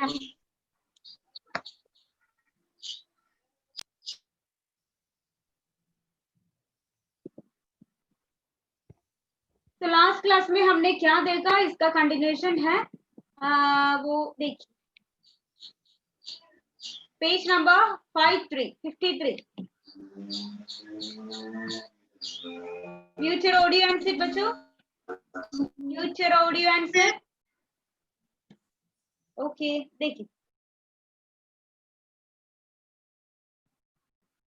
ma'am. तो last class में हमने क्या देखा, इसका कंटिन्यूएशन है। वो देखिए page number 53 mute your audio and sit बच्चों, mute your audio and sit. Okay देखिए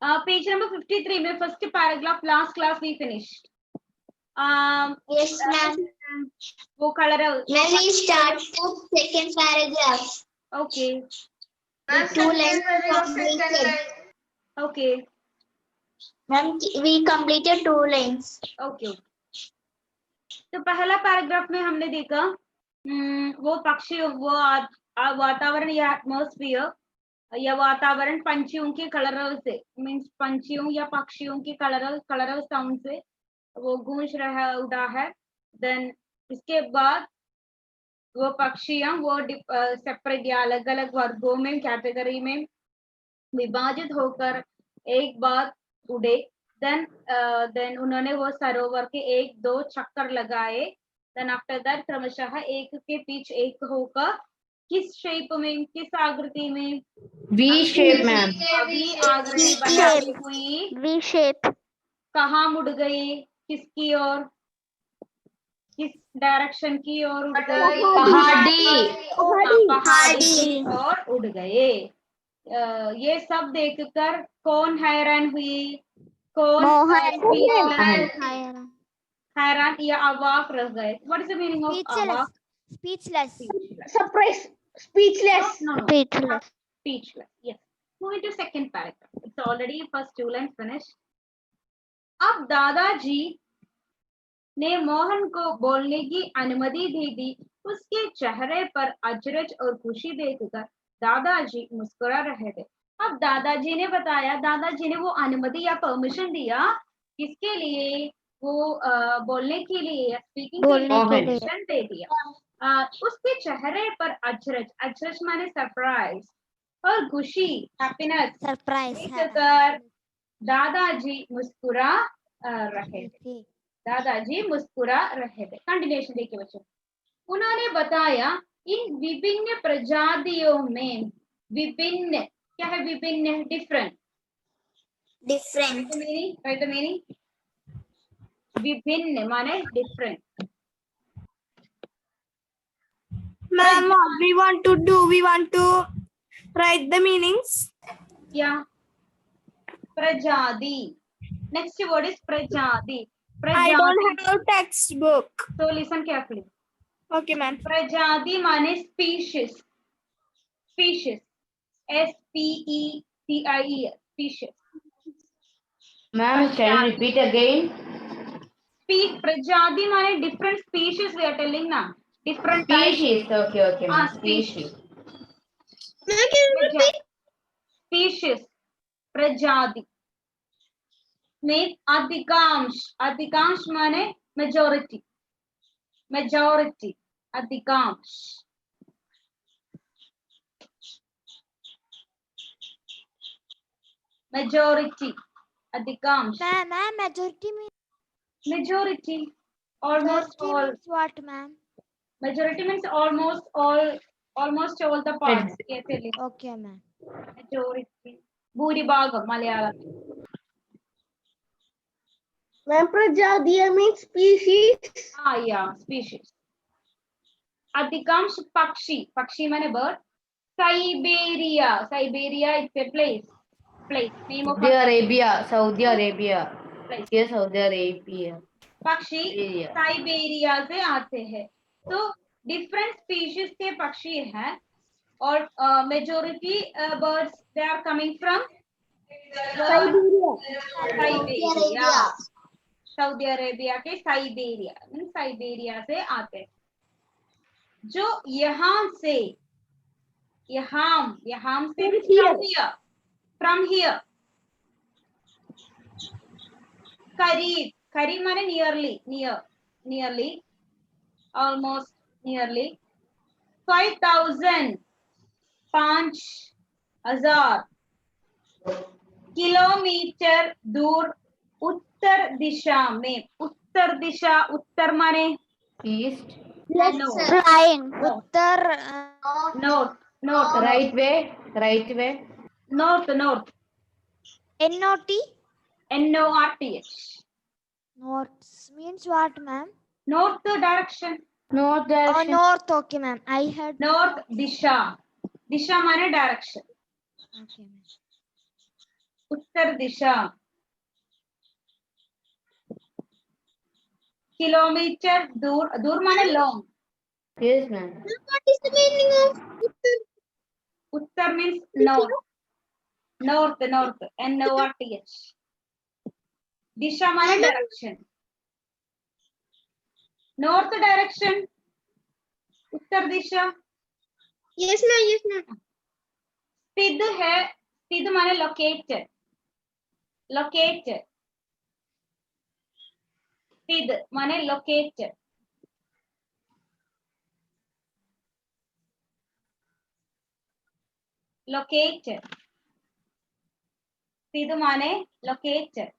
पेज नंबर 53 में first paragraph last class we finished. Yes, ma'am. वो colour May we start the second paragraph? Okay Two lines completed. Okay Ma'am, we completed 2 lines. Okay. तो पहला paragraph में हमने देखा वो पक्षी वो वातावरण या एटमॉस्फियर या वातावरण पंछियों के कलरव से मीन्स पंछियों या पक्षियों के कलरव साउंड से वो गूंज रहा उड़ा है। देन इसके बाद वो पक्षियां वो सेपरेट या अलग अलग वर्गों में कैटेगरी में विभाजित होकर एक बार उड़े। देन उन्होंने वो सरोवर के 1-2 चक्कर लगाए। देन आफ्टर दैट क्रमशः एक के पीछे एक होकर किस शेप में, किस आकृति में, V shape, ma'am. वी आकृति बनाती हुई V shape. कहाँ मुड़ गई, किसकी ओर, किस डायरेक्शन की ओर उड़ गई, पहाड़ी। पहाड़ी की ओर उड़ गए। ये सब देखकर कौन हैरान हुई, कौन हैरान या अवाक रह गए। What is the meaning of अवाक? Speechless. Surprise. Speechless. No. Speechless. Speechless. Yes. Moving to second paragraph. It's already first 2 lines finished. अब दादाजी ने मोहन को बोलने की अनुमति दे दी। उसके चेहरे पर अचरज और खुशी देखकर दादाजी मुस्कुरा रहे थे। अब दादाजी ने बताया, दादाजी ने वो अनुमति या परमिशन दिया किसके लिए, वो बोलने के लिए, स्पीकिंग के लिए परमिशन दे दिया। उसके चेहरे पर अचरज, अचरज माने सरप्राइज, और खुशी हैप्पीनेस देखकर दादाजी मुस्कुरा रहे थे। दादाजी मुस्कुरा रहे थे। कंटिन्यूएशन देखिए बच्चों। उन्होंने बताया इन विभिन्न प्रजातियों में, विभिन्न क्या है, विभिन्न डिफरेंट, Different. मीनिंग विभिन्न माने different. Ma'am, what we want to do, we want to write the meanings. क्या प्रजाति, नेक्स्ट वर्ड इज प्रजाति। I don't have a textbook. So listen carefully. Okay, ma'am. प्रजाति माने species, species SPECIE species. Ma'am, can you repeat again? प्रजाति माने different species, we are telling ना, different Species. Okay, ma'am. Species. Ma'am, species प्रजाति में अधिकांश, अधिकांश माने मेजॉरिटी, मेजॉरिटी अधिकांश। मेजॉरिटी अधिकांश। Ma'am, majority means Majority, almost all. means what, ma'am? Majority means almost all the parts. कैसे लिखें? Okay, ma'am. Majority, भूरिभागम Malayalam. Ma'am, प्रजातियाँ means species. Yeah, species. अधिकांश पक्षी, पक्षी माने bird. Siberia, Siberia it's a place, name of Saudi Arabia, Saudi Arabia. place. Yes, Saudi Arabia. पक्षी Siberia. Siberia से आते हैं। तो डिफरेंट स्पीशीज के पक्षी हैं और majority birds they are coming from Siberia, Saudi Arabia के साइबेरिया, साइबेरिया से आते हैं। जो यहाँ से फ्रॉम हियर, करीब, करीब माने नियरली, almost nearly 5,000 5,000 किलोमीटर दूर उत्तर दिशा में, उत्तर दिशा, उत्तर माने East. Flying. No. Uttar. north, north, Right way. Right way. north, north, N-O-T. North. North means what, ma'am? North direction, North Oh, direction. north. Okay, ma'am. I heard. north दिशा, दिशा माने direction, Okay, ma'am. उत्तर दिशा, kilometre दूर, दूर माने long, Yes, ma'am. What is the meaning of Uttar? Uttar means north, north, North. दिशा माने direction, north direction, उत्तर दिशा, Yes, ma'am. Yes, ma'am. स्थित है, स्थित माने located, located, स्थित माने located, located, स्थित माने located.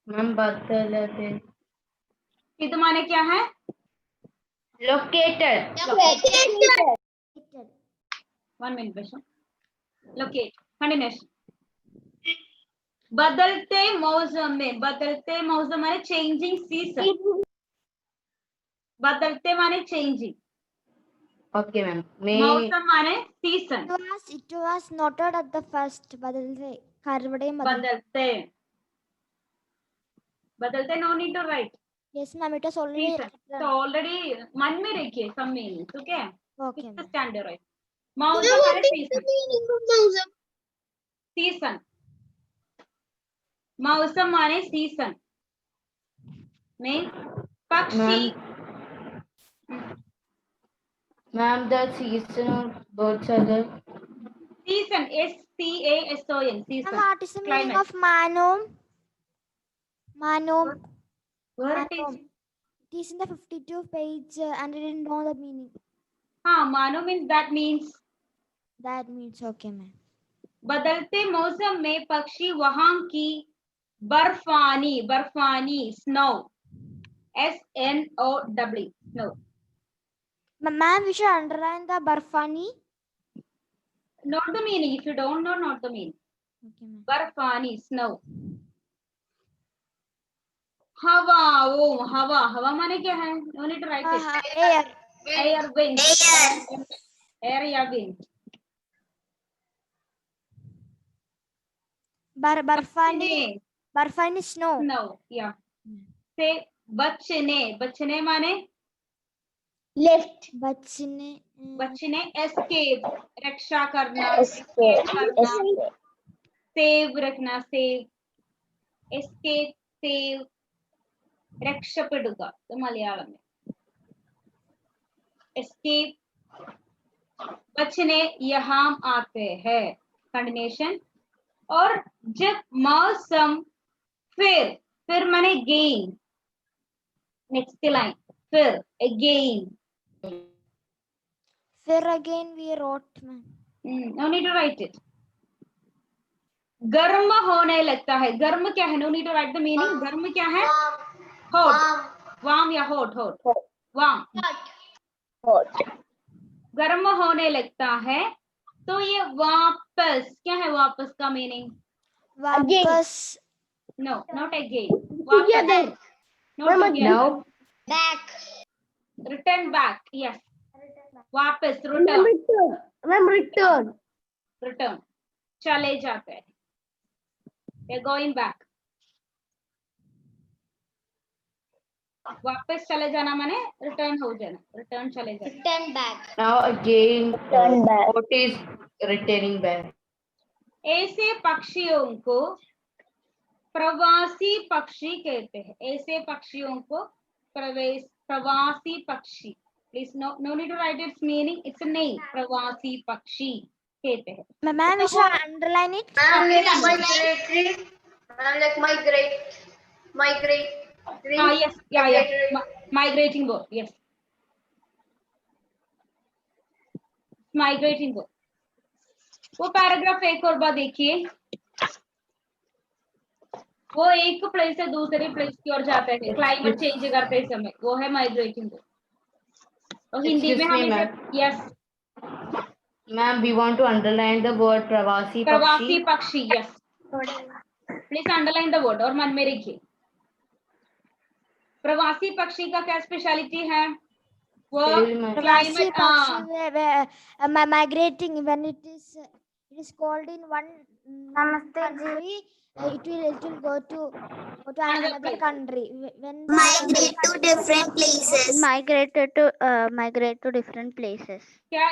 मैम बात कर लेते हैं. स्थित माने क्या है? Located. One minute, बेशो. Locate. Continuation. बदलते मौसम में, बदलते मौसम माने changing season. बदलते माने changing. Okay, ma'am. May. मौसम माने season. It was noted at the first. बदलते कारवड़े बदलते. बदलते no need to write. Yes, ma'am. It was already. Season. So already मन में रखिए some meanings. Okay. Okay, Fifth ma'am. standard right. मौसम माने season. Season. मौसम माने season. में पक्षी. Ma'am, the season of birds are the. Season. SEASON. Season. Ma'am, what is the meaning Climate. of manum? Manum. Where it Manum. is? It is in the 52 page and I didn't know the meaning. हाँ, मानो means that means. That means okay, ma'am. बदलते मौसम में पक्षी वहां की बर्फानी snow SNOW snow. Ma'am, we should underline the barfani. Not the meaning. If you don't know, not the meaning. Okay, ma'am. Barfani snow. हवा माने क्या है? No need to write it. Air. Wind. Air या wind. Barfani snow. No, yeah. Say बचने माने Left. बचने. escape, रक्षा करना, escape करना, save रखना, save, escape, save, രക്ഷപ്പെടുക, മലയാളം में escape, बचने यहाँ आते हैं, कंटिन्यूशन. और जब मौसम फिर माने gain, next line, फिर again. Again we wrote, ma'am. No need to write it. गर्म होने लगता है. गर्म क्या है? No need to write the meaning. गर्म क्या है? Hot. Warm या hot? Warm. गर्म होने लगता है. तो ये वापस क्या है? वापस का मीनिंग? वापस. No, not again. वापस. Not again. No. Back. Return back. Yes. वापस. Return. Return. चले जाते हैं. They're going back. वापस चले जाना माने रिटर्न हो जाना. रिटर्न चले जाना. Return back. Now again. What is returning back? ऐसे पक्षियों को प्रवासी पक्षी कहते हैं. ऐसे पक्षियों को प्रवासी पक्षी. Please no need to write its meaning. It's a name. प्रवासी पक्षी कहते हैं. Ma'am, we should underline it. Ma'am, like migrate. Yes, yeah. Migrating bird, yes. Migrating bird. वो पैराग्राफ एक और बार देखिए, वो एक प्लेस से दूसरे प्लेस की ओर जाते हैं क्लाइमेट चेंज करते समय, वो है माइग्रेटिंग बर्ड. और हिंदी में हम इसे, yes Ma'am, we want to underline the word प्रवासी प्रवासी पक्षी. पक्षी, yes please underline the word और मन में रखिए. प्रवासी पक्षी का क्या स्पेशलिटी है? वो Pravasi climate, Pakshi, migrating when it is cold in one country, it will go to another place. country. When Migrate to different places. migrate to different places. क्या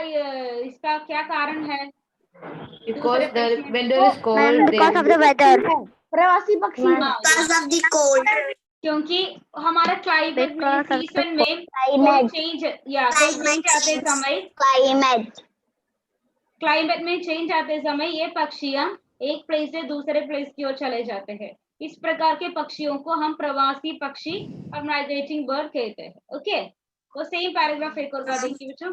इसका क्या कारण है? Because when there is cold, Because of the weather. प्रवासी पक्षी Because of the cold. क्योंकि हमारा climate में Because of the सीजन में Climate. चेंज आते समय, Climate. क्लाइमेट में चेंज आते समय ये पक्षियां एक प्लेस से दूसरे प्लेस की ओर चले जाते हैं. इस प्रकार के पक्षियों को हम प्रवासी पक्षी और माइग्रेटिंग बर्ड कहते हैं. ओके, वो सेम पैराग्राफ एक और बार देखिए बच्चों.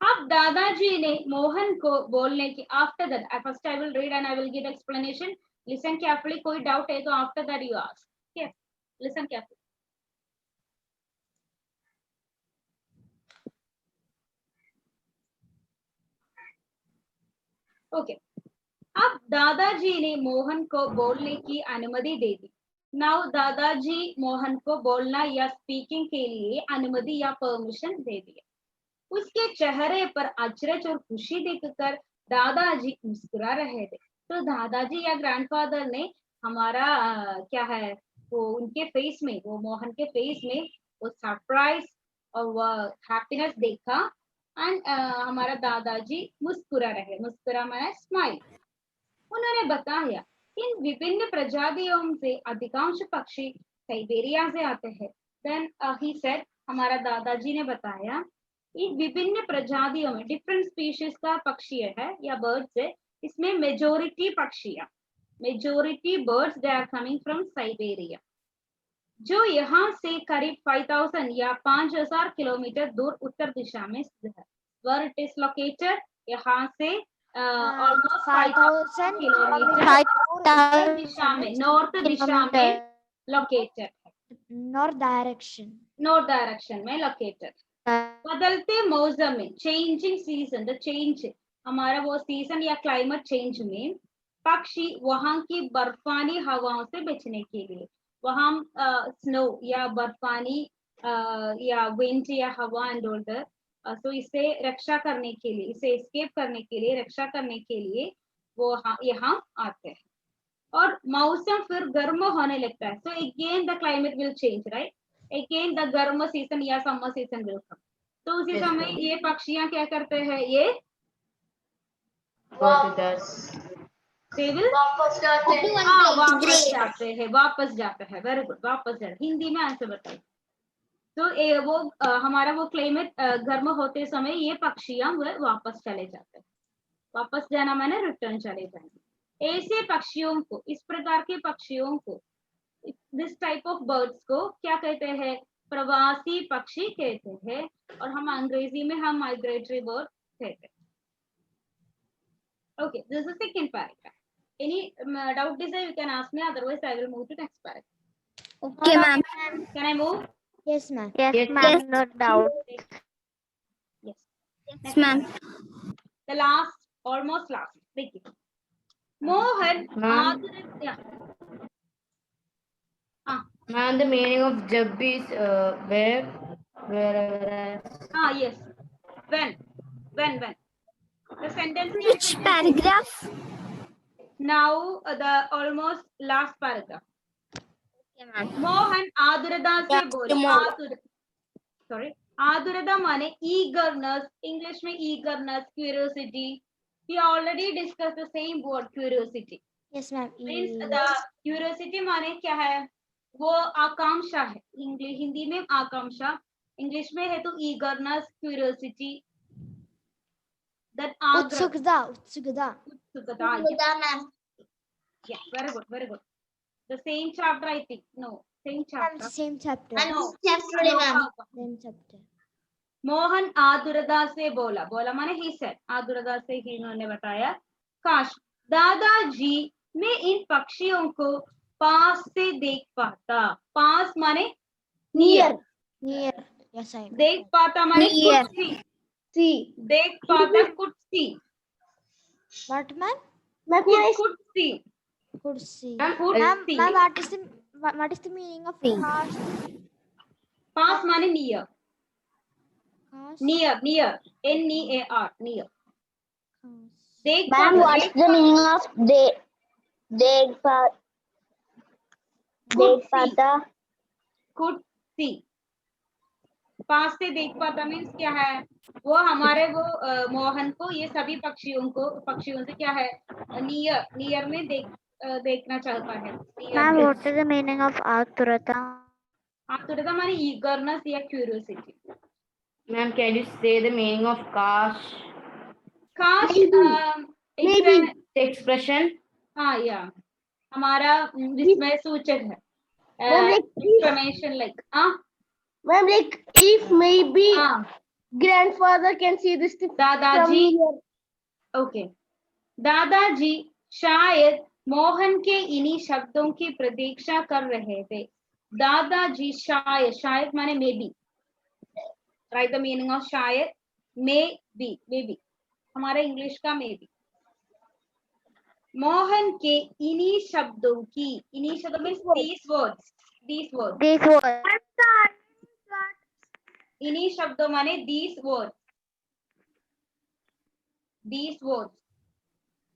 अब दादाजी ने मोहन को बोलने की, after that first I will read and I will give explanation. Listen carefully, कोई डाउट है तो after that you ask. Okay, listen carefully. Okay, अब दादाजी ने मोहन को बोलने की अनुमति दे दी. नाउ दादाजी मोहन को बोलना या स्पीकिंग के लिए अनुमति या परमिशन दे दिया. उसके चेहरे पर अचरज और खुशी देखकर दादाजी मुस्कुरा रहे थे. तो दादाजी या ग्रैंडफादर ने हमारा क्या है वो उनके फेस में, वो मोहन के फेस में वो सरप्राइज और वो हैप्पीनेस देखा. एंड हमारा दादाजी मुस्कुरा रहे. मुस्कुरा माना स्माइल. उन्होंने बताया इन विभिन्न प्रजातियों से अधिकांश पक्षी साइबेरिया से आते हैं. देन ही सेड, हमारा दादाजी ने बताया इन विभिन्न प्रजातियों में डिफरेंट स्पीशीज का पक्षी है या बर्ड्स है. इसमें मेजोरिटी पक्षियां, majority birds they are coming from Siberia, जो यहाँ से करीब 5000 या 5000 किलोमीटर दूर उत्तर दिशा में स्थित है. Where it is located, यहाँ से almost 5000 किलोमीटर उत्तर दिशा में, नॉर्थ दिशा में लोकेटेड है. North direction. नॉर्थ डायरेक्शन में लोकेटेड. बदलते मौसम में, चेंजिंग सीजन, द चेंज, हमारा वो सीजन या क्लाइमेट चेंज में पक्षी वहां की बर्फानी हवाओं से बचने के लिए, वहां स्नो या बर्फानी या विंड या हवा एंड ऑल दैट, तो इसे रक्षा करने के लिए, इसे एस्केप करने के लिए, रक्षा करने के लिए वो यहाँ आते हैं. और मौसम फिर गर्म होने लगता है. So again the climate will change, right. Again the गर्म सीजन या समर सीजन विल कम. तो उसी समय ये पक्षियां क्या करते हैं, ये वापस जाते हैं. वेरी गुड, वापस जाते. हिंदी में आंसर बताइए. तो वो हमारा वो क्लाइमेट गर्म होते समय ये पक्षियां वो वापस चले जाते हैं. वापस जाना माने रिटर्न चले जाएंगे. ऐसे पक्षियों को, इस प्रकार के पक्षियों को, दिस टाइप ऑफ बर्ड्स को क्या कहते हैं, प्रवासी पक्षी कहते हैं. और हम अंग्रेजी में हम माइग्रेटरी बर्ड कहते हैं. Okay, this is the second paragraph. Any doubt is there, you can ask me, otherwise I will move to next paragraph. Okay, ma'am. Can I move? Yes, ma'am. Yes, ma'am. No doubt. Yes. Yes, ma'am. The last, almost last. Thank you. Mohan, Ma'am. yeah. Ma'am, the meaning of jab is where. Yes. When. The sentence is Which paragraph? now the almost last paragraph. Okay, ma'am. Mohan आदुरता से बोले. Sorry, आदुरता माने eagerness. English में eagerness, curiosity. We already discussed the same word, curiosity. Yes, ma'am. Means the curiosity माने क्या है, वो आकांक्षा है. हिंदी में आकांक्षा, इंग्लिश में है तो eagerness, curiosity. That Utsukta. Utsukta, yes. Ma'am. Yeah, very good. The same chapter, I think. No, same Ma'am, chapter. same chapter. No, ma'am. Same chapter. Mohan आतुरता से बोला, बोला माने he said, आतुरता से ही उन्होंने बताया, काश दादाजी मैं इन पक्षियों को पास से देख पाता. पास माने near. Near. Yes, I. देख पाता माने Near. could see. See. देख पाता could see. What, ma'am? He could see. Could see. Ma'am, Ma'am, see. ma'am, what is the meaning of cast? पास माने near. Cast. Near, near. N-E-A-R, near. Cast. देख Ma'am, पाता, what's देख the meaning of Dekpata? could see. पास से देख पाता means क्या है, वो हमारे वो मोहन को ये सभी पक्षियों से क्या है, नियर में देखना चाहता है. Ma'am, what is the meaning of Aturata? आतुरता माने ईगरनेस या curiosity. Ma'am, can you say the meaning of काश? काश Maybe. Expression. हाँ या हमारा जिसमें सूचक है. Ma'am, like Exclamation like ma'am, like if maybe हाँ grandfather can see this thing from दादाजी. here. ओके. दादाजी शायद मोहन के इन्हीं शब्दों की प्रतीक्षा कर रहे थे. दादाजी शायद, शायद माने may be. Right the meaning of शायद, मे बी. हमारा इंग्लिश का मे बी. मोहन के इन्हीं शब्दों की, इन्हीं शब्दों में these words. This was. इन्हीं शब्दों माने these words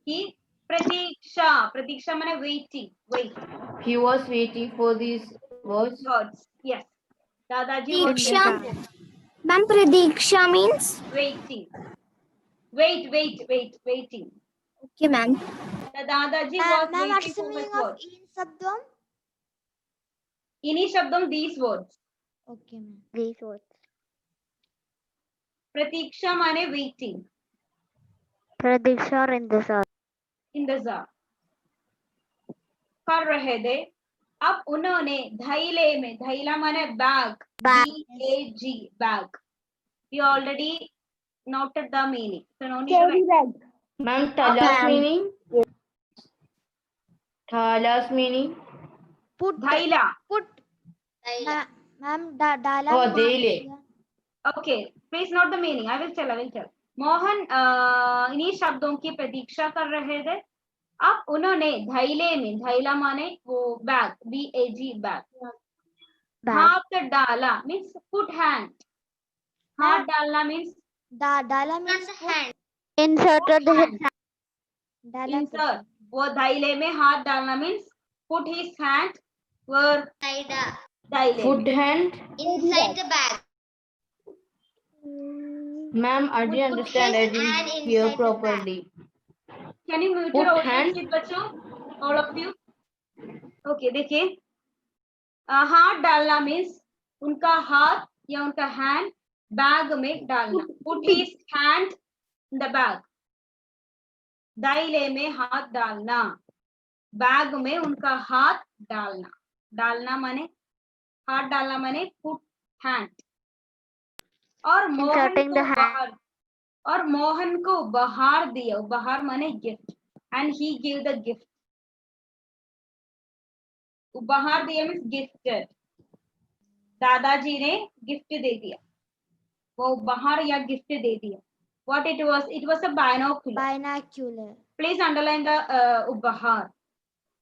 की प्रतीक्षा माने wait. He was waiting for these words. Yes. दादाजी was Pradiksha. Ma'am, Pradiksha means? waiting. Okay, ma'am. The दादाजी Ma'am, was what waiting is the for meaning his of words. in sabdam? इन्हीं शब्दों these words. Okay, ma'am. These words. प्रतीक्षा माने waiting. Pradiksha or Indasar? इंतजार कर रहे थे. अब उन्होंने धैले में, धैला माने bag, B-A-G, bag. You already noted the meaning. So no need to Carry write. bag. Ma'am, Thala's meaning. Thala's meaning. Put. धैला. Ma'am, dala. Oh, dele. Okay, please note the meaning. I will tell. Mohan इन्हीं शब्दों की प्रतीक्षा कर रहे थे. अब उन्होंने धैले में, धैला माने वो बैग, B-A-G, बैग. हाथ डाला means put hand. हाथ डालना means Dala means hand. inserted the hand. Dala. Insert. वो धैले में हाथ डालना means put his hand where धैले. Foot hand. Inside the bag. Ma'am, I didn't understand. I hand didn't hear inside the bag. properly. Can you mute Put your audio hand. please बच्चों? All of you. Okay, देखिए. हाथ डालना means उनका हाथ या उनका hand bag में डालना. Put his hand in the bag. दाइले में हाथ डालना. बैग में उनका हाथ डालना. डालना माने हाथ डालना माने put hand. और मोहन को उपहार दिया. उपहार माने gift. And he gave the gift. उपहार दिया मीन्स गिफ्टेड. दादाजी ने गिफ्ट दे दिया. वो उपहार या गिफ्ट दे दिया. What it was? It was a binocular. Binocular. Please underline the उपहार.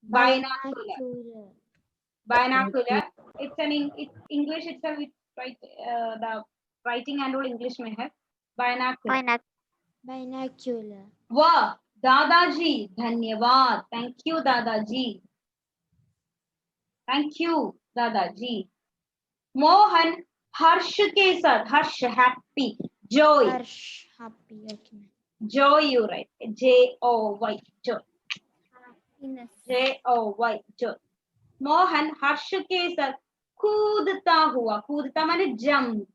Binocular. Binocular. It's an English itself. It's right. The writing and all English में है. Binocular. Binocular. वाह दादाजी धन्यवाद. Thank you दादाजी. Thank you दादाजी. मोहन हर्ष के साथ, हर्ष happy, joy, Harsh. Happy. Okay. joy you write, J-O-Y, joy, J-O-Y, joy. Mohan हर्ष के साथ कूदता हुआ. कूदता माने jump,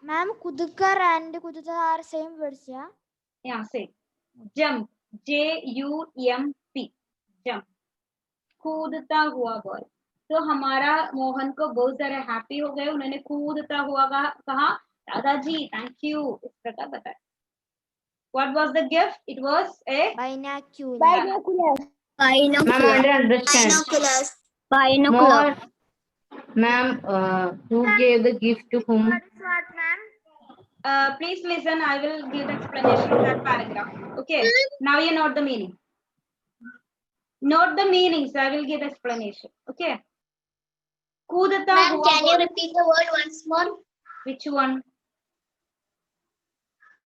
Ma'am, kudukar and kuduta are same words, yeah? Yeah, say jump, J-U-M-P, jump, कूदता हुआ बॉल। तो हमारा मोहन को बहुत सारे हैप्पी हो गए, उन्होंने कूदता हुआ कहा दादाजी थैंक यू, इस प्रकार बताया। What was the gift? It was a Binocular. Binoculars. Ma'am, I don't understand. Binoculars. Binoculars. Ma'am, who gave the gift to whom? What is what, ma'am? please listen, I will give the explanation of that paragraph. Okay, now you note the meaning. Note the meanings, I will give the explanation. Okay. Kudata Ma'am, hua can you ball. repeat the word once more? Which one?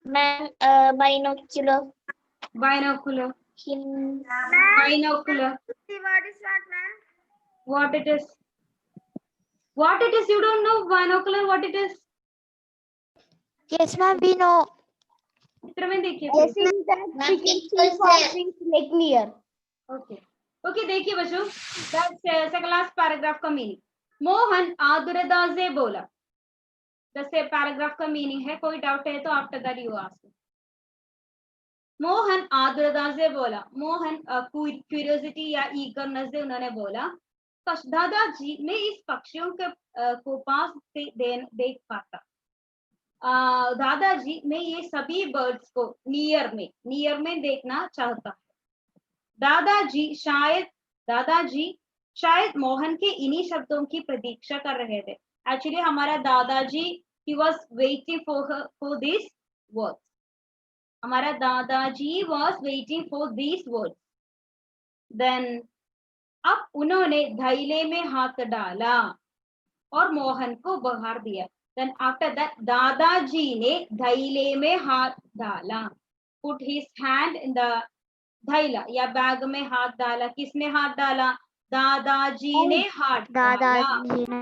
Ma'am, binocular. Binocular. Hin- Binocular. See what is what, ma'am? What it is? What it is? You don't know binocular. What it is? Yes, ma'am, we know. चित्र में देखिए Yes, please. Ma'am, pictures there. clear. Okay. Okay, देखिए बच्चों. That's second last paragraph का meaning. Mohan आदुरदा से बोला. जैसे paragraph का meaning है, कोई doubt है तो after that you ask. Mohan आदुरदा से बोला. मोहन क्यूरियोसिटी या ईगरनेस से उन्होंने बोला, दादाजी मैं इस पक्षियों के को पास से देख पाता. दादाजी मैं ये सभी बर्ड्स को नियर में देखना चाहता. दादाजी शायद मोहन के इन्हीं शब्दों की प्रतीक्षा कर रहे थे. एक्चुअली हमारा दादाजी he was waiting for these words. हमारा दादाजी was waiting for these words. Then अब उन्होंने थैले में हाथ डाला और मोहन को बाहर दिया. Then after that दादाजी ने थैले में हाथ डाला. Put his hand in the थैला या बैग में हाथ डाला. किसने हाथ डाला? दादाजी ने हाथ डाला. दादाजी ने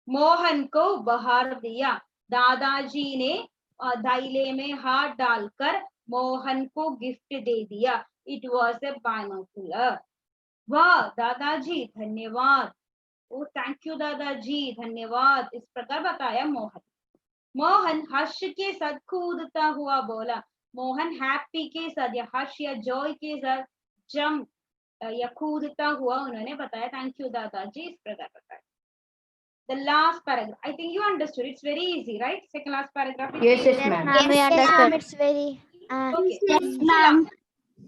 मोहन को बाहर दिया. दादाजी ने थैले में हाथ डालकर मोहन को गिफ्ट दे दिया. It was a binocular. वाह दादाजी धन्यवाद. ओ थैंक यू दादाजी धन्यवाद, इस प्रकार बताया मोहन. मोहन हर्ष के साथ कूदता हुआ बोला. मोहन हैप्पी के साथ या हर्ष या जॉय के साथ जंप या कूदता हुआ उन्होंने बताया थैंक यू दादाजी, इस प्रकार बताया. The last paragraph, I think you understood. It's very easy, right? Second last paragraph. Yes, Yes, ma'am. ma'am, we Yes, understood. ma'am. It's very. Okay. Yes, ma'am.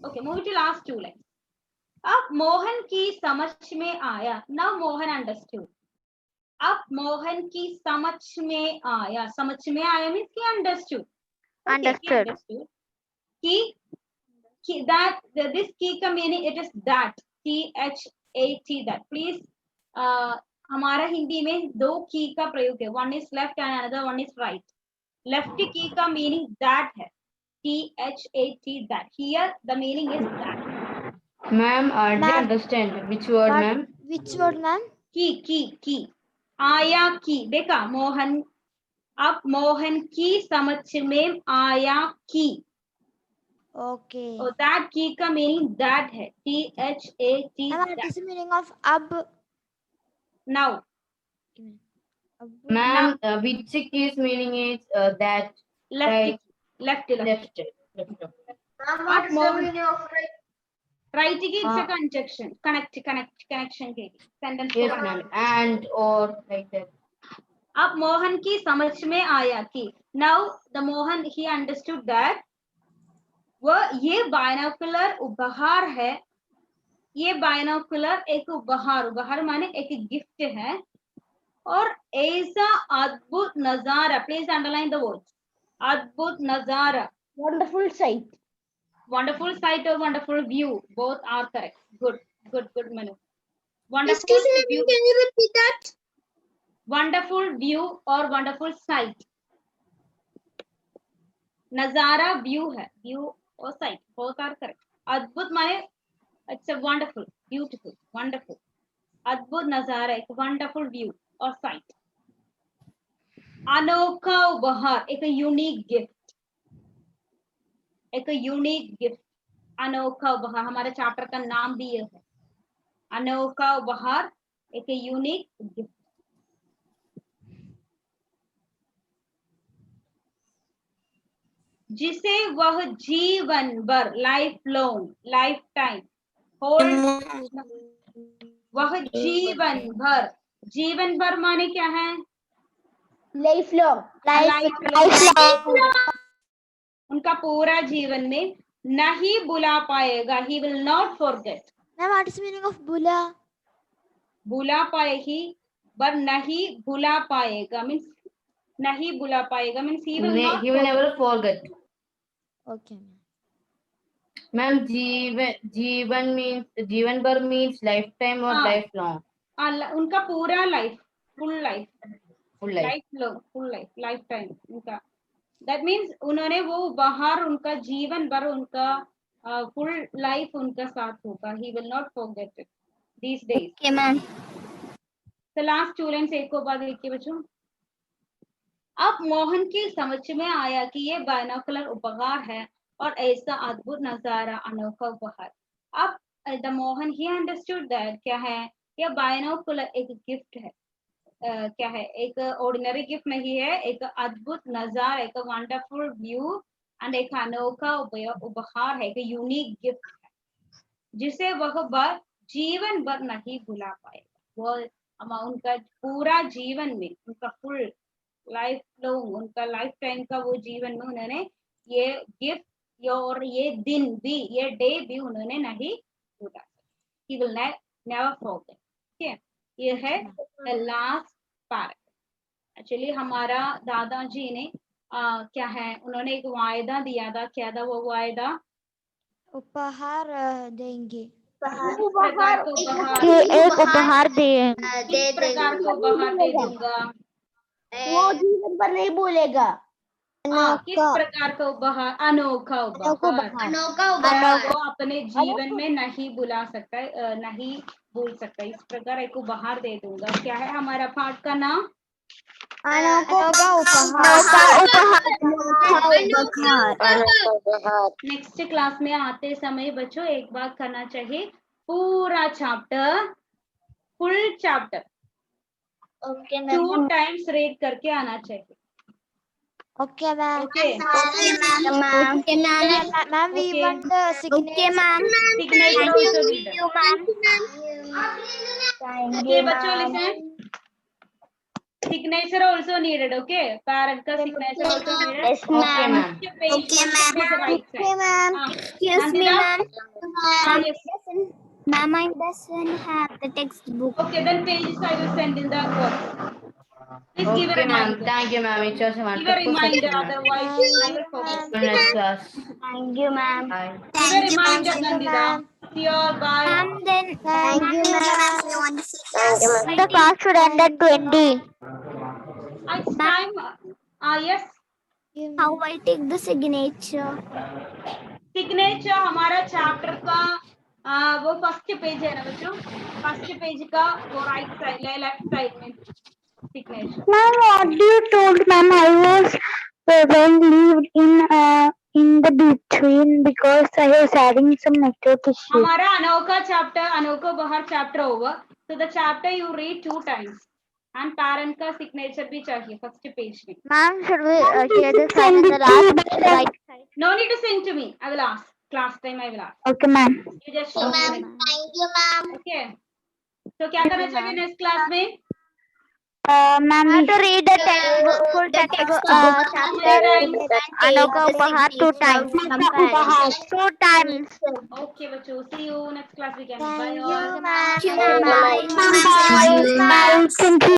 Okay, move to last two lines. अब मोहन की समझ में आया. Now Mohan understood. अब मोहन की समझ में आया. समझ में आया means he understood. Okay, Understood. he understood. कि that this key का meaning it is that. THAT that. Please हमारा हिंदी में दो की का प्रयोग है. One is left and another one is right. Left की का meaning that है. THAT that. Here the meaning is that. Ma'am, I didn't Ma'am. understand. Which word, What? ma'am? Which word, ma'am? की आया की. देखा मोहन, अब मोहन की समझ में आया की. Okay. और that की का meaning that है. THAT Ma'am, what that. is the meaning of ab? Now Ma'am, which key's meaning is that left right, left. left. Ma'am, what is the Mohan. meaning of right? Right की हाँ. से conjunction connection के sentence Yes, को ma'am. And or like that. अब मोहन की समझ में आया कि now the Mohan he understood that वह ये बायनोकुलर उपहार है. ये बायनोकुलर एक उपहार माने एक गिफ्ट है और ऐसा अद्भुत नजारा. Please underline the words. अद्भुत नजारा. Wonderful sight. Wonderful sight or wonderful view, both are correct. Good Manu. Wonderful Excuse me, view. can you repeat that? Wonderful view or wonderful sight. Nazara view है. View or sight, both are correct. अद्भुत माने it's a wonderful, beautiful, wonderful. अद्भुत नजारा, एक wonderful view or sight. अनोखा उपहार, एक unique gift. एक यूनिक गिफ्ट. अनोखा उपहार हमारे चैप्टर का नाम भी ये है. अनोखा उपहार, एक यूनिक गिफ्ट. जिसे वह जीवन भर life long life time whole वह जीवन भर माने क्या है? Life long. उनका पूरा जीवन में नहीं भुला पाएगा, he will not forget. Ma'am, what is the meaning of bula? भुला पाएगी पर नहीं भुला पाएगा means नहीं भुला पाएगा means he will not He will never forget. Okay. Ma'am, जीवन means जीवन भर means lifetime or हाँ. lifelong. उनका पूरा life full life Full life. Full life time उनका दैट मीन्स उन्होंने वो बाहर उनका जीवन भर उनका फुल लाइफ उनका साथ होगा, he will not forget it these days. Okay, ma'am. तो लास्ट स्टूडेंट्स एक को बाद देखिए बच्चों. अब मोहन की समझ में आया कि ये बायनोकुलर उपहार है और ऐसा अद्भुत नजारा अनोखा उपहार. अब the Mohan he understood that क्या है, ये बायनोकुलर एक गिफ्ट है. क्या है, एक ऑर्डिनरी गिफ्ट नहीं है, एक अद्भुत नजारा, एक वंडरफुल व्यू एंड एक अनोखा उपहार है, एक यूनिक गिफ्ट है जिसे वह जीवन भर नहीं भुला पाएगा. वो उनका पूरा जीवन में उनका फुल लाइफ लॉन्ग उनका लाइफ टाइम का वो जीवन में उन्होंने ये गिफ्ट और ये दिन भी ये डे भी उन्होंने नहीं भूला. He will never forget. ठीक है, ये है लास्ट पार्ट. एक्चुअली हमारा दादाजी ने क्या है, उन्होंने एक वायदा दिया था. क्या था वो वायदा? उपहार देंगे. किस प्रकार का उपहार? एक उपहार दें. किस प्रकार का उपहार दे दूंगा? वो जीवन पर नहीं भूलेगा. किस प्रकार का उपहार? अनोखा उपहार. अनोखा उपहार. वो अपने जीवन में नहीं भुला सकता, नहीं भूल सकता. इस प्रकार एक उपहार दे दूंगा. क्या है हमारा पाठ का नाम? अनोखा उपहार. नेक्स्ट क्लास में आते समय बच्चों एक बात करना चाहिए, पूरा chapter full chapter Okay, 2 times read करके आना चाहिए. Okay, ma'am. Okay ma'am. Okay, ma'am. Ma'am, we Okay. want the signature. Okay, ma'am. Signature also read. You, ma'am. Okay बच्चों listen, signature also needed. Okay, parent का signature also needed. Yes, Okay, ma'am. ma'am. Okay, right Okay, side. ma'am. Excuse me, Nandita? ma'am. Yes. Ma'am, I doesn't have the textbook. Okay, then pages I will send in the box. Please give a Okay, ma'am. reminder. Thank you, ma'am. It was a Give a wonderful reminder, session, ma'am. otherwise I will forget. Till next class. Thank you, ma'am. Bye. Give a reminder, Nandita. See you all. Bye. Ma'am, then Thank you, ma'am. The class should end at 20. It's time. Yes. How I take the signature? Signature हमारा chapter का वो first page है ना बच्चों, first page का वो right side left side में signature. Ma'am, what you told, ma'am, I was when lived in the between because I was having some network issues. हमारा अनोखा चैप्टर अनोखा बाहर चैप्टर होगा. तो the chapter you read 2 times and parent का signature भी चाहिए फर्स्ट पेज में. Ma'am, should we share this sign in the last right side? No need to send to me. I will ask. Class time I will ask. Okay, ma'am. You just show me. Thank you, ma'am. Okay. तो क्या करना चाहिए next class में? Ma'am, To read the full textbook chapter Anokha Upahar 2 times. 2 times. Okay बच्चों, see you next class we can. Thank Bye you, all. ma'am. Bye. Bye. Thank you.